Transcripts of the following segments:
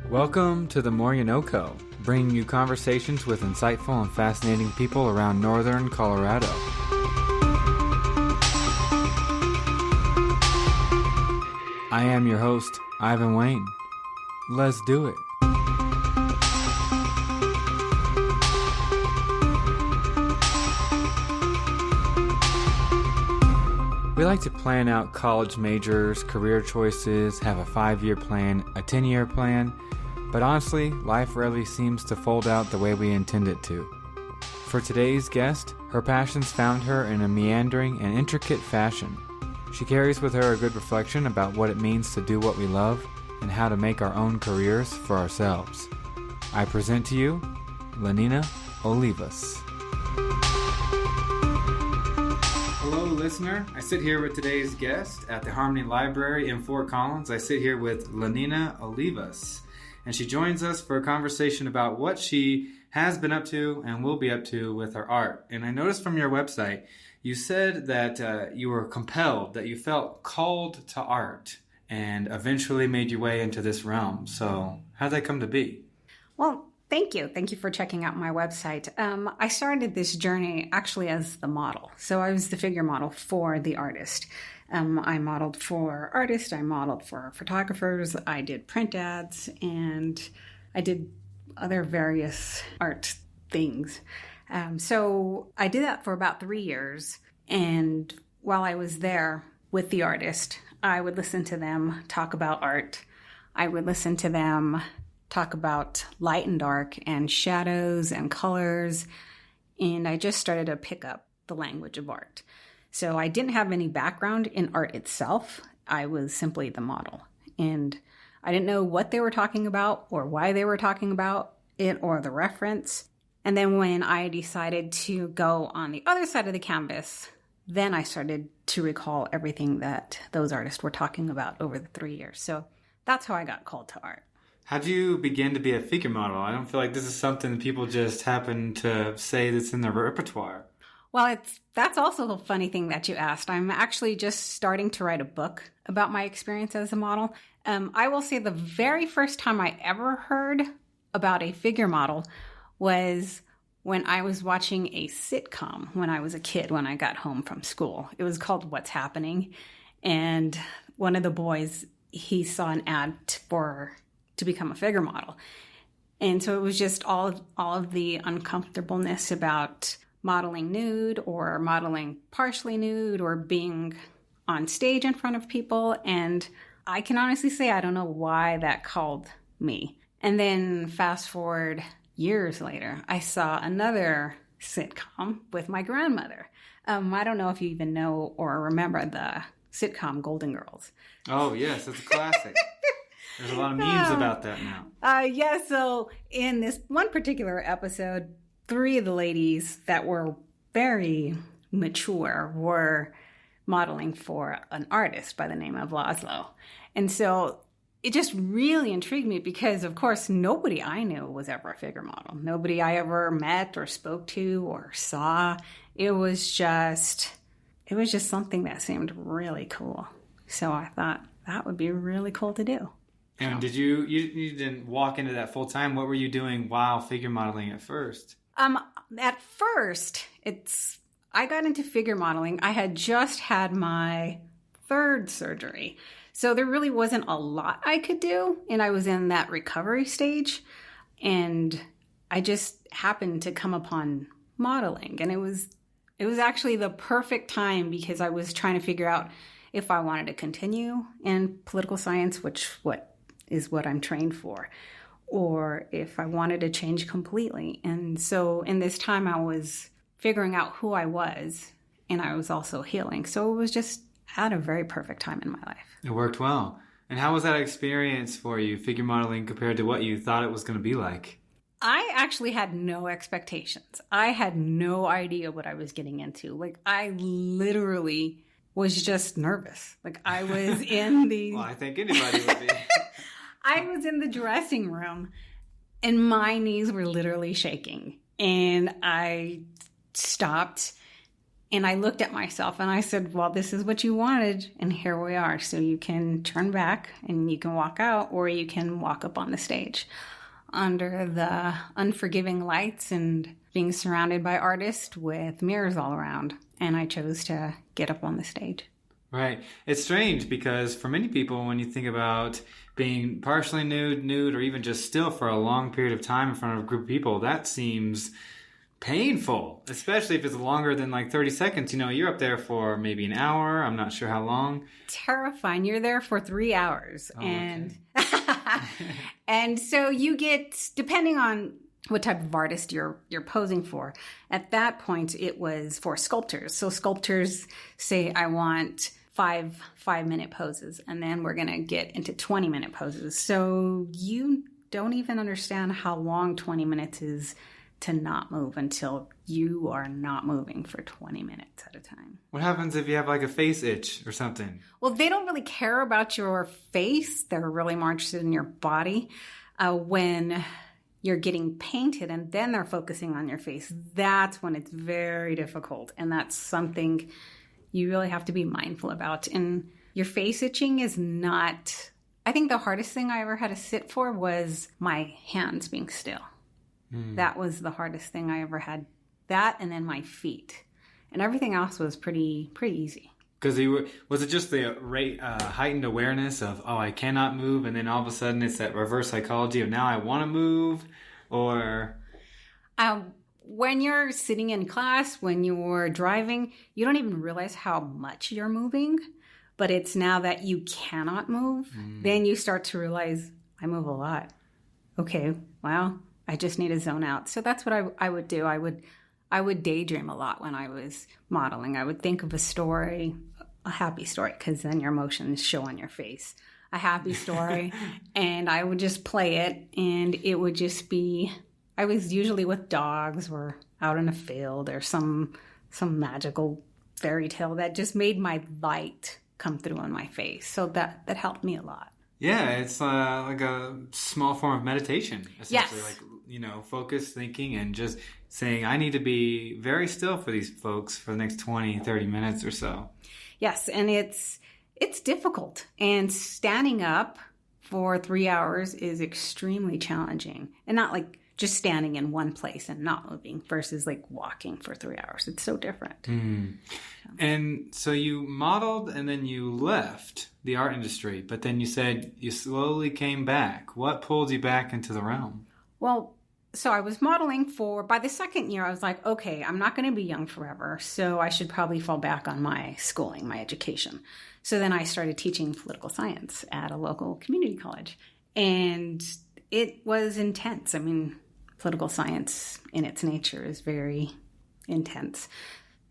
Welcome to the More You Know Co., bringing you conversations with insightful and fascinating people around northern Colorado. I am your host, Ivan Wayne. Let's do it. We like to plan out college majors, career choices, have a 5-year plan, a 10-year plan, but honestly, life rarely seems to fold out the way we intend it to. For today's guest, her passions found her in a meandering and intricate fashion. She carries with her a good reflection about what it means to do what we love and how to make our own careers for ourselves. I present to you, Lenina Olivas. Hello, listener. I sit here with today's guest at the Harmony Library in Fort Collins. I sit here with Lenina Olivas, and she joins us for a conversation about what she has been up to and will be up to with her art. And I noticed from your website, you said that you were compelled, that you felt called to art and eventually made your way into this realm. So how did that come to be? Well, thank you. Thank you for checking out my website. I started this journey actually as the model. So I was the figure model for the artist. I modeled for artists, I modeled for photographers, I did print ads, and I did other various art things. So I did that for about 3 years. And while I was there with the artist, I would listen to them talk about art. I would listen to them talk about light and dark and shadows and colors. And I just started to pick up the language of art. So I didn't have any background in art itself. I was simply the model. And I didn't know what they were talking about or why they were talking about it or the reference. And then when I decided to go on the other side of the canvas, then I started to recall everything that those artists were talking about over the 3 years. So that's how I got called to art. How did you begin to be a figure model? I don't feel like this is something that people just happen to say that's in their repertoire. Well, that's also a funny thing that you asked. I'm actually just starting to write a book about my experience as a model. I will say the very first time I ever heard about a figure model was when I was watching a sitcom when I was a kid, when I got home from school. It was called What's Happening. And one of the boys, he saw an ad to become a figure model. And so it was just all of the uncomfortableness about modeling nude or modeling partially nude or being on stage in front of people. And I can honestly say I don't know why that called me. And then fast forward years later, I saw another sitcom with my grandmother. I don't know if you even know or remember the sitcom Golden Girls. Oh, yes, it's a classic. There's a lot of memes about that now. So in this one particular episode, 3 of the ladies that were very mature were modeling for an artist by the name of Laszlo. And so it just really intrigued me because, of course, nobody I knew was ever a figure model. Nobody I ever met or spoke to or saw. It was just something that seemed really cool. So I thought that would be really cool to do. And did you didn't walk into that full time? What were you doing while figure modeling at first? At first, I got into figure modeling. I had just had my 3rd surgery. So there really wasn't a lot I could do. And I was in that recovery stage. And I just happened to come upon modeling. And it was actually the perfect time because I was trying to figure out if I wanted to continue in political science, which is what I'm trained for, or if I wanted to change completely. And so in this time, I was figuring out who I was, and I was also healing. So it was just at a very perfect time in my life. It worked well. And how was that experience for you, figure modeling, compared to what you thought it was going to be like? I actually had no expectations. I had no idea what I was getting into. Like, I literally was just nervous. Like, I was in the... Well, I think anybody would be. I was in the dressing room and my knees were literally shaking. And I stopped And I looked at myself and I said, well, this is what you wanted. And here we are. So you can turn back and you can walk out, or you can walk up on the stage under the unforgiving lights and being surrounded by artists with mirrors all around. And I chose to get up on the stage. Right. It's strange because for many people, when you think about being partially nude, or even just still for a long period of time in front of a group of people, that seems painful, especially if it's longer than like 30 seconds. You know, you're up there for maybe an hour. I'm not sure how long. Terrifying. You're there for 3 hours. Oh, and okay. and so you get, depending on what type of artist you're posing for. At that point, it was for sculptors. So sculptors say, I want five-minute poses, and then we're going to get into 20-minute poses. So you don't even understand how long 20 minutes is to not move until you are not moving for 20 minutes at a time. What happens if you have like a face itch or something? Well, they don't really care about your face. They're really more interested in your body. When you're getting painted and then they're focusing on your face, that's when it's very difficult. And that's something you really have to be mindful about. And your face itching is not, I think the hardest thing I ever had to sit for was my hands being still. That was the hardest thing I ever had. That, and then my feet. And everything else was pretty easy. Because was it just the heightened awareness of, oh, I cannot move, and then all of a sudden it's that reverse psychology of now I want to move? Or when you're sitting in class, when you're driving, you don't even realize how much you're moving. But it's now that you cannot move, then you start to realize, I move a lot. Okay, well, I just need to zone out. So that's what I would do. I would daydream a lot when I was modeling. I would think of a story, a happy story, because then your emotions show on your face. A happy story, and I would just play it, and it would just be, I was usually with dogs or out in a field or some magical fairy tale that just made my light come through on my face. So that helped me a lot. Yeah, it's like a small form of meditation, essentially. Yes. Like, focused thinking and just saying, I need to be very still for these folks for the next 20, 30 minutes or so. Yes, and it's difficult. And standing up for 3 hours is extremely challenging. And not like just standing in one place and not moving versus like walking for 3 hours. It's so different. Mm. And so you modeled and then you left the art industry, but then you said you slowly came back. What pulled you back into the realm? Well, so I was modeling by the second year, I was like, okay, I'm not going to be young forever, so I should probably fall back on my schooling, my education. So then I started teaching political science at a local community college, and it was intense. I mean, political science in its nature is very intense.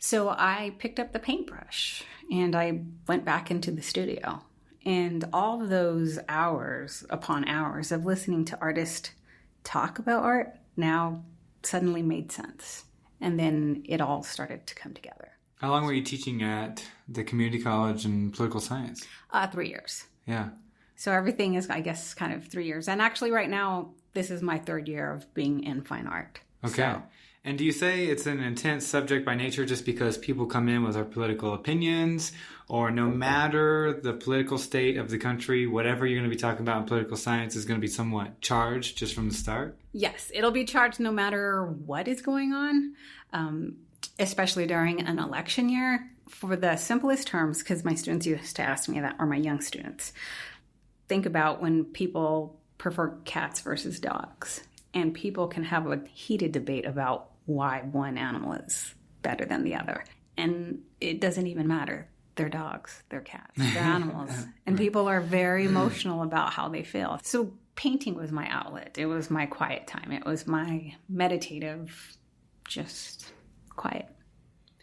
So I picked up the paintbrush and I went back into the studio, and all of those hours upon hours of listening to artists talk about art now suddenly made sense. And then it all started to come together. How long were you teaching at the community college in political science? 3 years. Yeah. So everything is, I guess, kind of 3 years. And actually right now, this is my third year of being in fine art. Okay. So, and do you say it's an intense subject by nature just because people come in with their political opinions, or no matter the political state of the country, whatever you're going to be talking about in political science is going to be somewhat charged just from the start? yes, it'll be charged no matter what is going on, especially during an election year. For the simplest terms, because my students used to ask me that, or my young students, think about when people prefer cats versus dogs. And people can have a heated debate about why one animal is better than the other. And it doesn't even matter. They're dogs, they're cats, they're animals. And people are very emotional about how they feel. So painting was my outlet. It was my quiet time. It was my meditative, just quiet.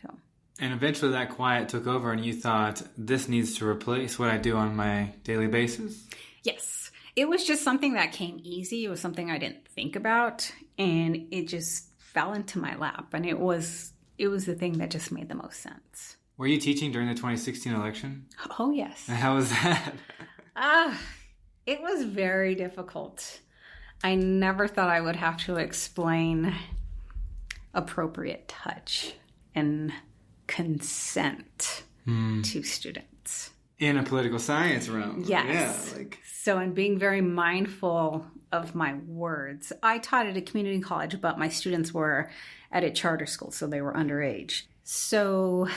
So. And eventually that quiet took over and you thought, this needs to replace what I do on my daily basis? Yes. It was just something that came easy. It was something I didn't think about, and it just fell into my lap. And it was the thing that just made the most sense. Were you teaching during the 2016 election? Oh, yes. And how was that? It was very difficult. I never thought I would have to explain appropriate touch and consent to students. In a political science realm. Yes. Yeah, So in being very mindful of my words, I taught at a community college, but my students were at a charter school, so they were underage. So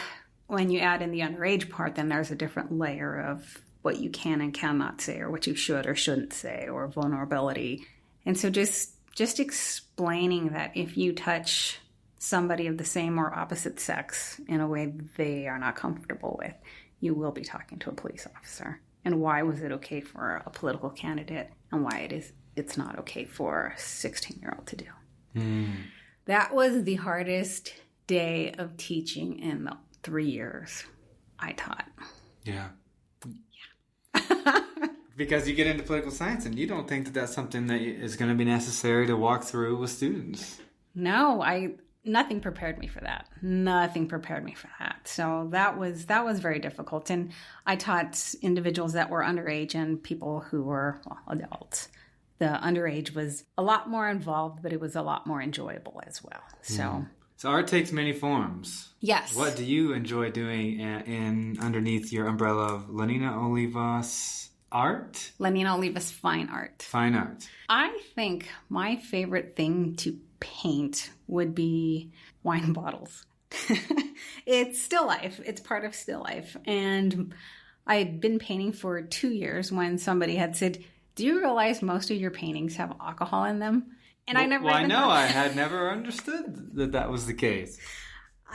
when you add in the underage part, then there's a different layer of what you can and cannot say, or what you should or shouldn't say, or vulnerability. And so just explaining that if you touch somebody of the same or opposite sex in a way they are not comfortable with, you will be talking to a police officer. And why was it okay for a political candidate, and why it's not okay for a 16-year-old to do. That was the hardest day of teaching in the 3 years I taught. Yeah. Because you get into political science and you don't think that that's something that is going to be necessary to walk through with students. No, nothing prepared me for that. Nothing prepared me for that. So that was very difficult. And I taught individuals that were underage and people who were adults. The underage was a lot more involved, but it was a lot more enjoyable as well. So art takes many forms. Yes. What do you enjoy doing in underneath your umbrella of Lenina Olivas art? Lenina Olivas Fine Art. Fine art. I think my favorite thing to paint would be wine bottles. It's still life. It's part of still life. And I had been painting for 2 years when somebody had said, "Do you realize most of your paintings have alcohol in them?" And I never. Well, I know. I had never understood that was the case.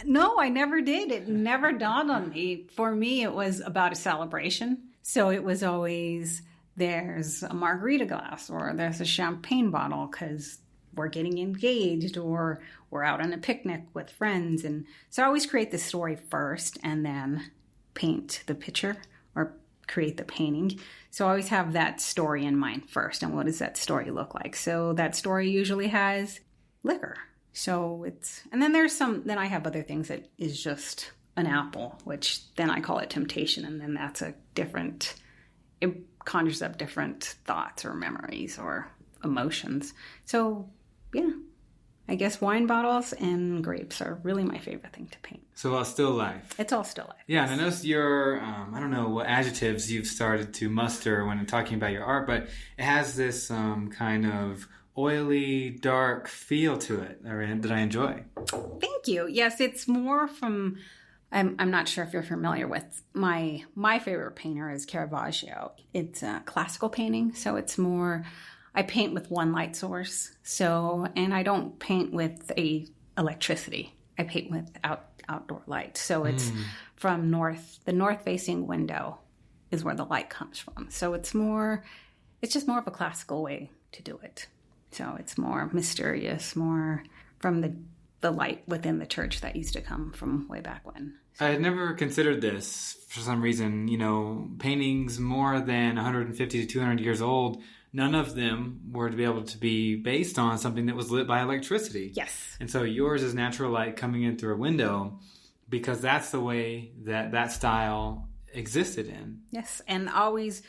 No, I never did. It never dawned on me. For me, it was about a celebration. So it was always, there's a margarita glass or there's a champagne bottle because we're getting engaged or we're out on a picnic with friends. And so I always create the story first and then paint the picture or create the painting. So I always have that story in mind first. And what does that story look like? So that story usually has liquor. So and then then I have other things that is just an apple, which then I call it temptation. And then that's it conjures up different thoughts or memories or emotions. So yeah, I guess wine bottles and grapes are really my favorite thing to paint. So all still life. It's all still life. Yeah, and I noticed your, I don't know what adjectives you've started to muster when talking about your art, but it has this kind of oily, dark feel to it that I enjoy. Thank you. Yes, it's more from... I'm not sure if you're familiar with my favorite painter is Caravaggio. It's a classical painting, so it's more, I paint with one light source. And I don't paint with electricity. I paint with outdoor light. So it's from the north facing window is where the light comes from. So it's just more of a classical way to do it. So it's more mysterious, more from the light within the church that used to come from way back when. I had never considered this for some reason. Paintings more than 150 to 200 years old, none of them were to be able to be based on something that was lit by electricity. Yes. And so yours is natural light coming in through a window because that's the way that style existed in. Yes, and always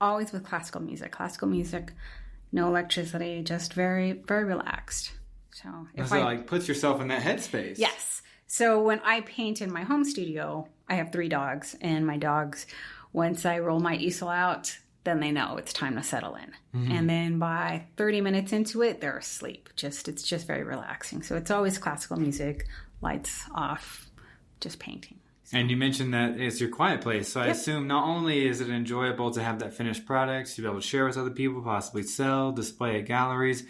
with classical music. Classical music, no electricity, just very, very relaxed. So puts yourself in that headspace. Yes. So when I paint in my home studio, I have 3 dogs, and my dogs, once I roll my easel out, then they know it's time to settle in. Mm-hmm. And then by 30 minutes into it, they're asleep. It's just very relaxing. So it's always classical music, lights off, just painting. So. And you mentioned that it's your quiet place. So I assume not only is it enjoyable to have that finished product, to be able to share with other people, possibly sell, display at galleries,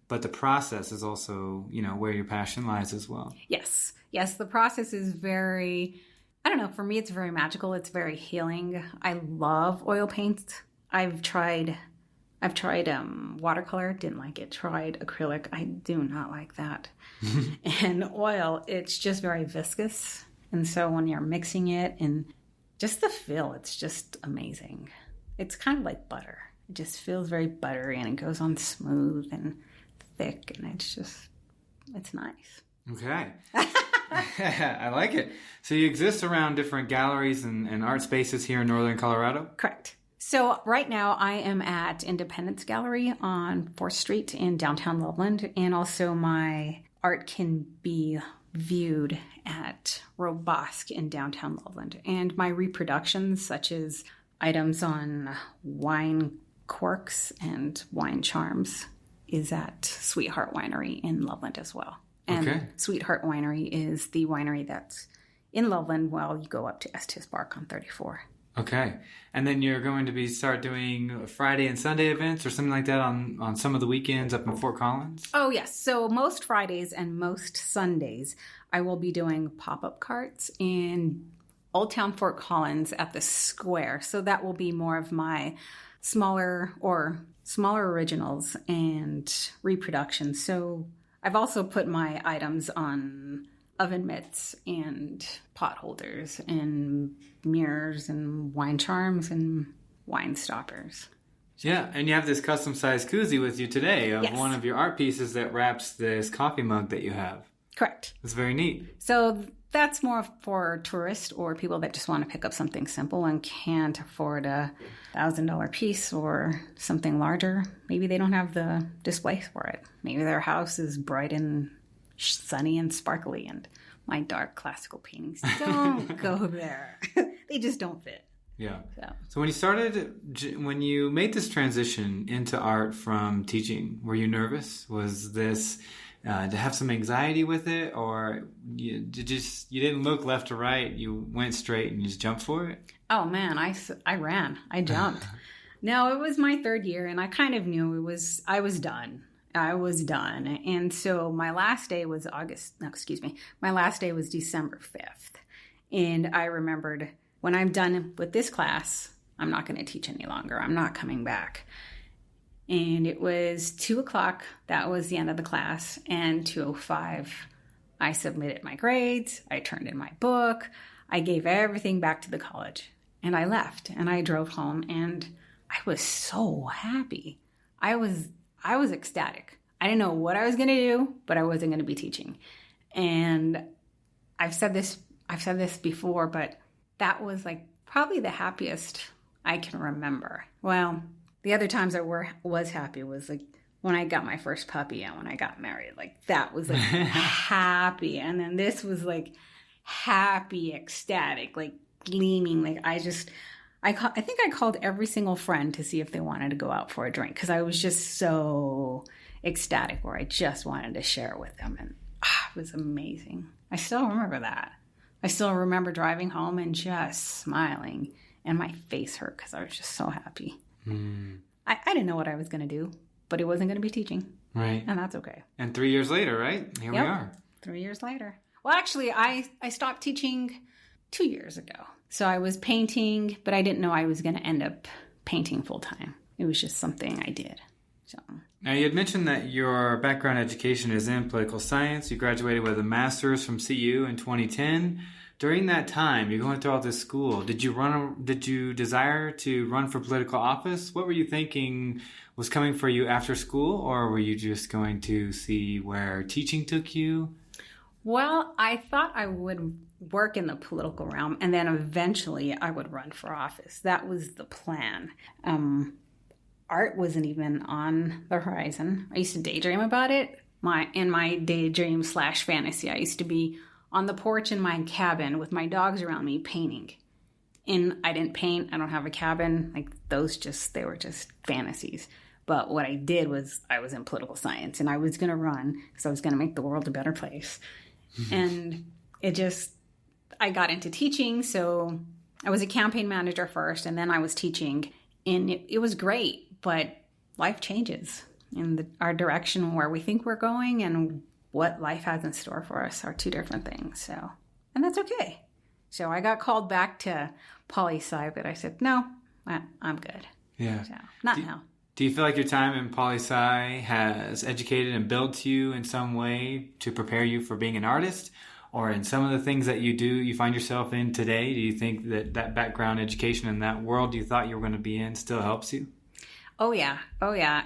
but the process is also, where your passion lies as well. Yes. Yes, the process is very, I don't know, for me it's very magical. It's very healing. I love oil paints. I've tried watercolor, didn't like it. Tried acrylic, I do not like that. And oil, it's just very viscous. And so when you're mixing it and just the feel, it's just amazing. It's kind of like butter. It just feels very buttery and it goes on smooth and thick and it's nice. Okay. I like it. So you exist around different galleries and art spaces here in Northern Colorado? Correct. So right now I am at Independence Gallery on 4th Street in downtown Loveland. And also my art can be viewed at Robosc in downtown Loveland. And my reproductions, such as items on wine corks and wine charms, is at Sweetheart Winery in Loveland as well. And Sweetheart Winery is the winery that's in Loveland while you go up to Estes Park on 34. Okay. And then you're going to start doing Friday and Sunday events or something like that on some of the weekends up in Fort Collins? Oh, yes. So most Fridays and most Sundays, I will be doing pop-up carts in Old Town Fort Collins at the square. So that will be more of my smaller originals and reproductions. So I've also put my items on oven mitts and pot holders and mirrors and wine charms and wine stoppers. Yeah, and you have this custom-sized koozie with you today of Yes. one of your art pieces that wraps this coffee mug that you have. Correct. It's very neat. So that's more for tourists or people that just want to pick up something simple and can't afford a $1,000 piece or something larger. Maybe they don't have the display for it. Maybe their house is bright and sunny and sparkly, and my dark classical paintings don't go there. They just don't fit. Yeah. So when you made this transition into art from teaching, were you nervous? Was this to have some anxiety with it, or you didn't look left or right? You went straight and you just jumped for it? Oh man, I ran. I jumped. No, it was my third year, and I kind of knew I was done. I was done. And so my last day was my last day was December 5th. And I remembered, when I'm done with this class, I'm not going to teach any longer. I'm not coming back. And it was 2:00. That was the end of the class. And 2:05, I submitted my grades. I turned in my book. I gave everything back to the college. And I left. And I drove home. And I was so happy. I was ecstatic. I didn't know what I was going to do, but I wasn't going to be teaching. And I've said this before, but that was like probably the happiest I can remember. Well, the other times I was happy was like when I got my first puppy and when I got married. Like that was like happy. And then this was like happy, ecstatic, like gleaming. Like I think I called every single friend to see if they wanted to go out for a drink because I was just so ecstatic where I just wanted to share with them. And it was amazing. I still remember that. I still remember driving home and just smiling, and my face hurt because I was just so happy. I didn't know what I was going to do, but it wasn't going to be teaching. Right. And that's okay. And 3 years later, right? Here we are. 3 years later. Well, actually, I stopped teaching 2 years ago. So I was painting, but I didn't know I was going to end up painting full time. It was just something I did. So now, you had mentioned that your background education is in political science. You graduated with a master's from CU in 2010. During that time, you're going through all this school. Did you desire to run for political office? What were you thinking was coming for you after school, or were you just going to see where teaching took you? Well, I thought I would work in the political realm, and then eventually I would run for office. That was the plan. Art wasn't even on the horizon. I used to daydream about it. In my daydream/fantasy, I used to be on the porch in my cabin with my dogs around me painting. And I didn't paint. I don't have a cabin. Like they were just fantasies. But what I did was I was in political science, and I was going to run because I was going to make the world a better place. And I got into teaching. So I was a campaign manager first, and then I was teaching. And it was great, but life changes. And our direction where we think we're going and what life has in store for us are two different things. And that's okay. So I got called back to poli-sci, but I said, no, I'm good. Yeah. So, not now. Do you feel like your time in poli-sci has educated and built you in some way to prepare you for being an artist? Or in some of the things that you find yourself in today, do you think that background education and that world you thought you were going to be in still helps you? Oh, yeah.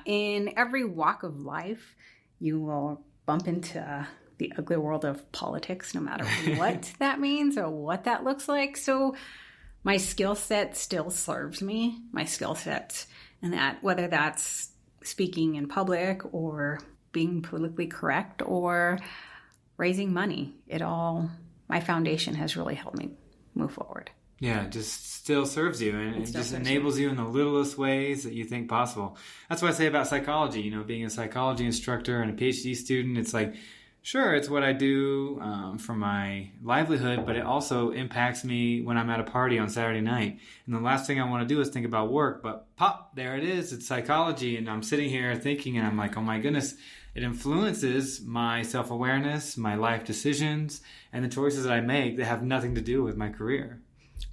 In every walk of life, you will bump into the ugly world of politics, no matter what that means or what that looks like. So my skill set still serves me, and that whether that's speaking in public or being politically correct or raising money. My foundation has really helped me move forward. Yeah, it just still serves you, and it just enables you in the littlest ways that you think possible. That's what I say about psychology. Being a psychology instructor and a PhD student, it's like, sure, it's what I do for my livelihood, but it also impacts me when I'm at a party on Saturday night. And the last thing I want to do is think about work, but pop, there it is. It's psychology, and I'm sitting here thinking, and I'm like, oh my goodness, it influences my self-awareness, my life decisions, and the choices that I make that have nothing to do with my career.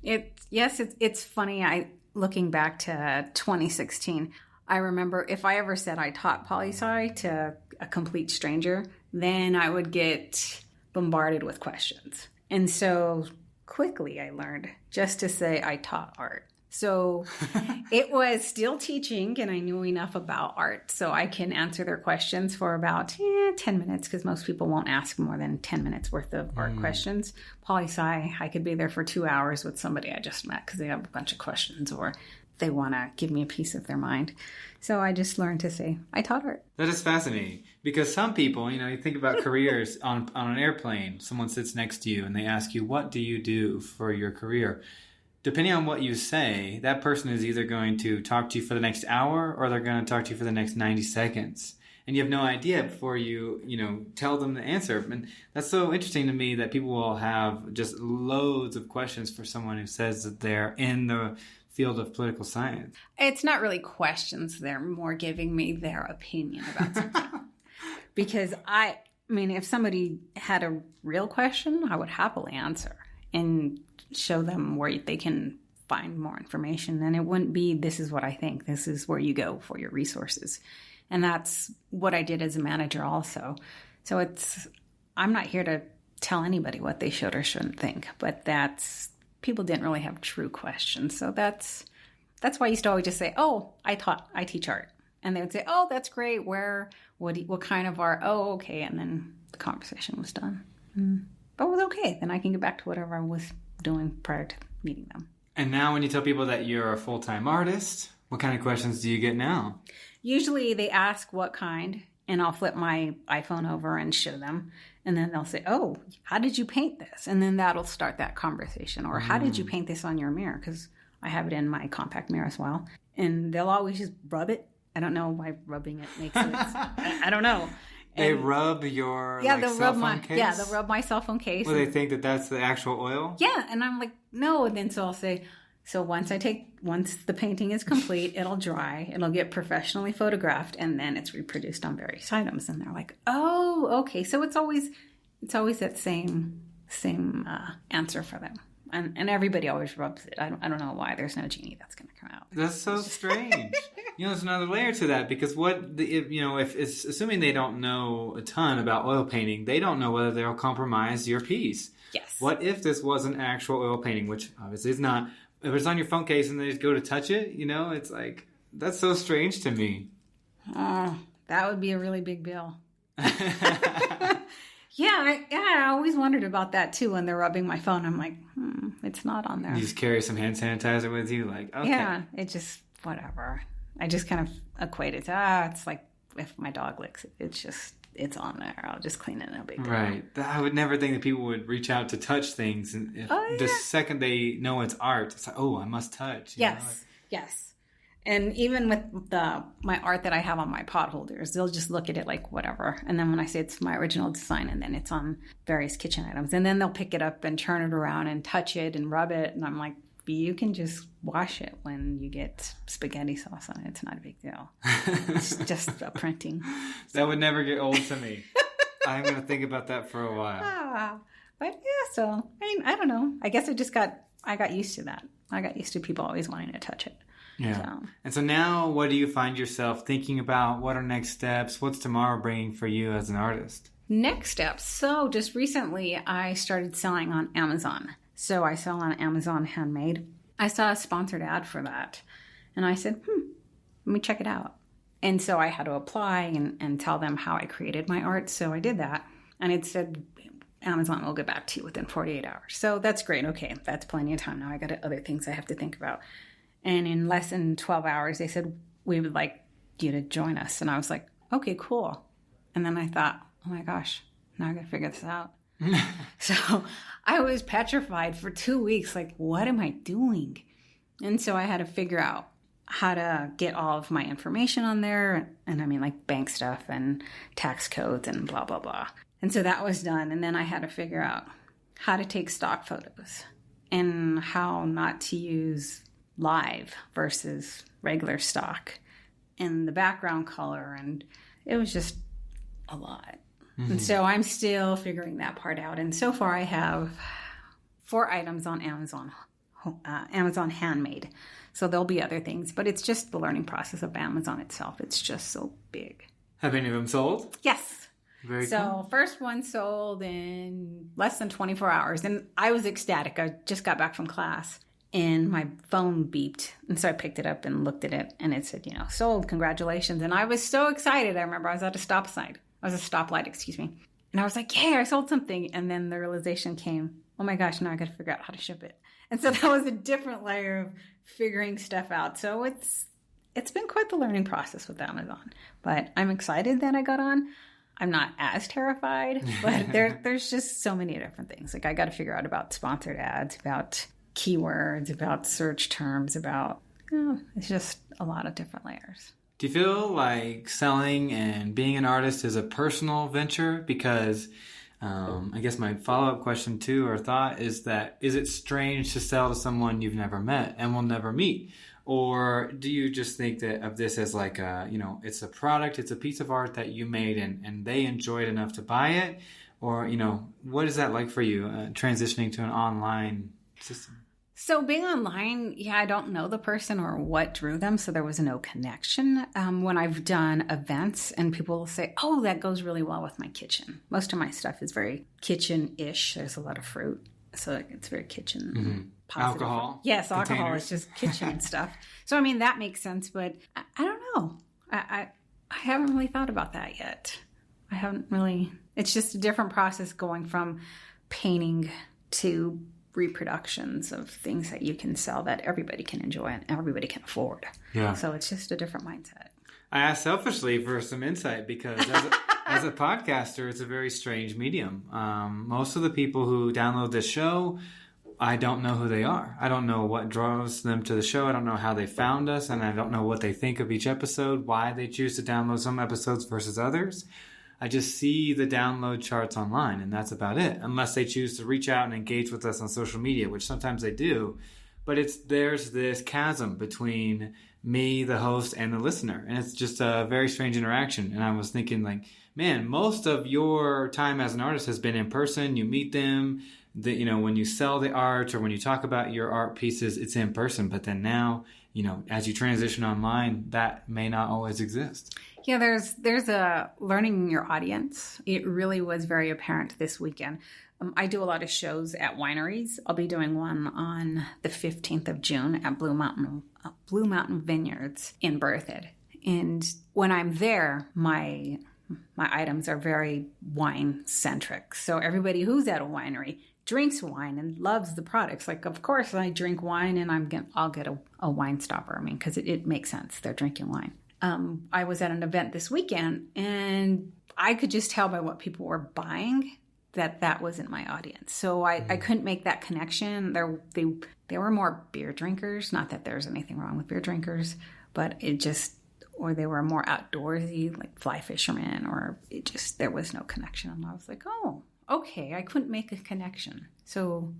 It's funny. Looking back to 2016, I remember if I ever said I taught poli-sci to a complete stranger, then I would get bombarded with questions. And so quickly I learned just to say I taught art. So it was still teaching, and I knew enough about art so I can answer their questions for about 10 minutes, because most people won't ask more than 10 minutes worth of art questions. Poli-sci, I could be there for 2 hours with somebody I just met because they have a bunch of questions or they want to give me a piece of their mind. So I just learned to say, I taught art. That is fascinating, because some people, you think about careers on an airplane. Someone sits next to you and they ask you, what do you do for your career? Depending on what you say, that person is either going to talk to you for the next hour or they're going to talk to you for the next 90 seconds. And you have no idea before you tell them the answer. And that's so interesting to me that people will have just loads of questions for someone who says that they're in the field of political science. It's not really questions. They're more giving me their opinion about something. Because if somebody had a real question, I would happily answer and show them where they can find more information. And it wouldn't be, this is what I think. This is where you go for your resources. And that's what I did as a manager also. So I'm not here to tell anybody what they should or shouldn't think, but people didn't really have true questions. So that's why I used to always just say, oh, I teach art. And they would say, oh, that's great. Where, what kind of art? Oh, okay. And then the conversation was done. But it was okay. Then I can get back to whatever I was doing prior to meeting them. And now when you tell people that you're a full-time artist, what kind of questions do you get now? Usually they ask what kind, and I'll flip my iPhone over and show them. And then they'll say, oh, how did you paint this? And then that'll start that conversation. Or how did you paint this on your mirror? Because I have it in my compact mirror as well. And they'll always just rub it. I don't know why rubbing it makes it. I don't know. They rub your cell phone case? Yeah, they'll rub my cell phone case. Well, they think that that's the actual oil? Yeah, and I'm like, no. And then so I'll say, so once the painting is complete, it'll dry, it'll get professionally photographed, and then it's reproduced on various items. And they're like, oh, okay. So it's always that same answer for them. And everybody always rubs it. I don't know why. There's no genie that's going to come out. That's so strange. There's another layer to that, because if it's assuming they don't know a ton about oil painting, they don't know whether they'll compromise your piece. Yes. What if this was an actual oil painting, which obviously is not? If it's on your phone case and they just go to touch it, it's like, that's so strange to me. Oh, that would be a really big deal. Yeah, I always wondered about that too. When they're rubbing my phone, I'm like, it's not on there. You just carry some hand sanitizer with you, like, okay. Yeah, it just, whatever. I just kind of equate it to, it's like if my dog licks it, it's on there. I'll just clean it, no big deal. Right. I would never think that people would reach out to touch things. And the second they know it's art, it's like, oh, I must touch. Yes. And even with my art that I have on my pot holders, they'll just look at it like whatever. And then when I say it's my original design, and then it's on various kitchen items, and then they'll pick it up and turn it around and touch it and rub it. And I'm like, you can just wash it when you get spaghetti sauce on it. It's not a big deal. It's just a printing. That would never get old to me. I'm going to think about that for a while. But yeah, so I don't know. I guess I got used to that. I got used to people always wanting to touch it. Yeah. So. And so now what do you find yourself thinking about? What are next steps? What's tomorrow bringing for you as an artist? Next steps. So just recently I started selling on Amazon. So I sell on Amazon Handmade. I saw a sponsored ad for that. And I said, let me check it out. And so I had to apply and tell them how I created my art. So I did that. And it said, Amazon will get back to you within 48 hours. So that's great. Okay, that's plenty of time. Now I got other things I have to think about. And in less than 12 hours, they said, we would like you to join us. And I was like, okay, cool. And then I thought, oh my gosh, now I got to figure this out. So I was petrified for 2 weeks. Like, what am I doing? And so I had to figure out how to get all of my information on there. And I mean, like bank stuff and tax codes and blah, blah, blah. And so that was done. And then I had to figure out how to take stock photos and how not to use live versus regular stock and the background color. And it was just a lot. Mm-hmm. And so I'm still figuring that part out. And so far I have 4 items on Amazon Handmade. So there'll be other things, but it's just the learning process of Amazon itself. It's just so big. Have any of them sold? Yes. Very so cool. First one sold in less than 24 hours. And I was ecstatic. I just got back from class and my phone beeped. And so I picked it up and looked at it and it said, sold, congratulations. And I was so excited. I remember I was at a stoplight, excuse me. And I was like, yeah, I sold something. And then the realization came, oh my gosh, now I got to figure out how to ship it. And so that was a different layer of figuring stuff out. So it's been quite the learning process with Amazon. But I'm excited that I got on. I'm not as terrified, but there's just so many different things. Like I got to figure out about sponsored ads, about keywords, about search terms, it's just a lot of different layers. Do you feel like selling and being an artist is a personal venture? Because I guess my follow-up question too, or thought, is it strange to sell to someone you've never met and will never meet? Or do you just think of this as like it's a product, it's a piece of art that you made and they enjoyed enough to buy it? Or, what is that like for you, transitioning to an online system? So being online, I don't know the person or what drew them, so there was no connection. When I've done events and people will say, oh, that goes really well with my kitchen. Most of my stuff is very kitchen-ish. There's a lot of fruit, so it's very kitchen positive. Alcohol? Yes, alcohol containers. is just kitchen stuff. So, that makes sense, but I don't know. I haven't really thought about that yet. I haven't really. It's just a different process going from painting to reproductions of things that you can sell that everybody can enjoy and everybody can afford. Yeah. So it's just a different mindset. I asked selfishly for some insight because as a podcaster, it's a very strange medium. Most of the people who download this show, I don't know who they are. I don't know what draws them to the show. I don't know how they found us, and I don't know what they think of each episode, why they choose to download some episodes versus others. I just see the download charts online, and that's about it, unless they choose to reach out and engage with us on social media, which sometimes they do. But there's this chasm between me, the host, and the listener, and it's just a very strange interaction. And I was thinking, like, man, most of your time as an artist has been in person. You meet them, when you sell the art or when you talk about your art pieces, it's in person. But then now, as you transition online, that may not always exist. Yeah, there's a learning your audience. It really was very apparent this weekend. I do a lot of shows at wineries. I'll be doing one on the 15th of June at Blue Mountain Vineyards in Berthoud. And when I'm there, my items are very wine-centric. So everybody who's at a winery drinks wine and loves the products. Like, of course, I drink wine and I'll get a wine stopper. Because it makes sense. They're drinking wine. I was at an event this weekend and I could just tell by what people were buying that wasn't my audience. So I couldn't make that connection. They were more beer drinkers. Not that there's anything wrong with beer drinkers, but or they were more outdoorsy, like fly fishermen, or there was no connection. And I was like, oh, okay, I couldn't make a connection. So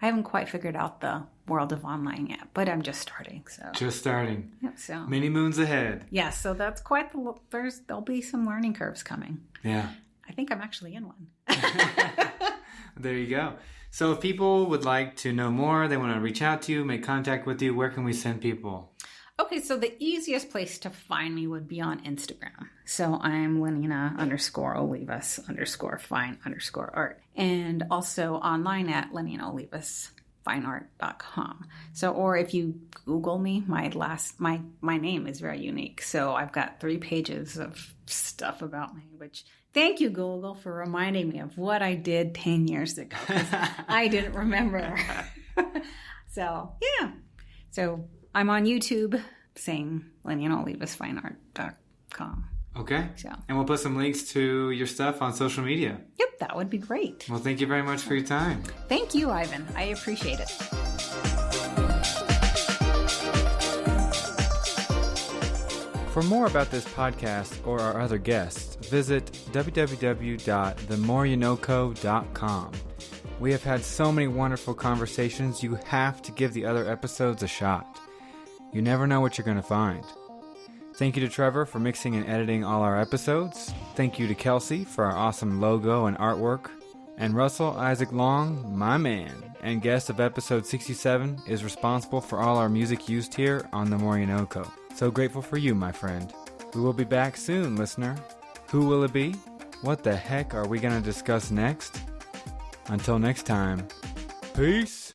I haven't quite figured out the world of online yet, but I'm just starting. Just starting. Yep, so many moons ahead. Yeah, so that's quite there'll be some learning curves coming. Yeah. I think I'm actually in one. There you go. So if people would like to know more, they want to reach out to you, make contact with you, where can we send people? Okay, so the easiest place to find me would be on Instagram. So I'm Lenina_Olivas_fine_art. And also online at LeninaOlivasFineArt.com. So, or if you Google me, my name is very unique. So I've got 3 pages of stuff about me, which thank you, Google, for reminding me of what I did 10 years ago. 'Cause I didn't remember. So, yeah. So I'm on YouTube saying LeninaOlivasFineArt.com. Okay. So. And we'll put some links to your stuff on social media. Yep, that would be great. Well, thank you very much for your time. Thank you, Ivan. I appreciate it. For more about this podcast or our other guests, visit www.themoreyouKnowco.com. We have had so many wonderful conversations, you have to give the other episodes a shot. You never know what you're going to find. Thank you to Trevor for mixing and editing all our episodes. Thank you to Kelsey for our awesome logo and artwork. And Russell Isaac Long, my man, and guest of episode 67, is responsible for all our music used here on The More You Know Co. So grateful for you, my friend. We will be back soon, listener. Who will it be? What the heck are we going to discuss next? Until next time, peace!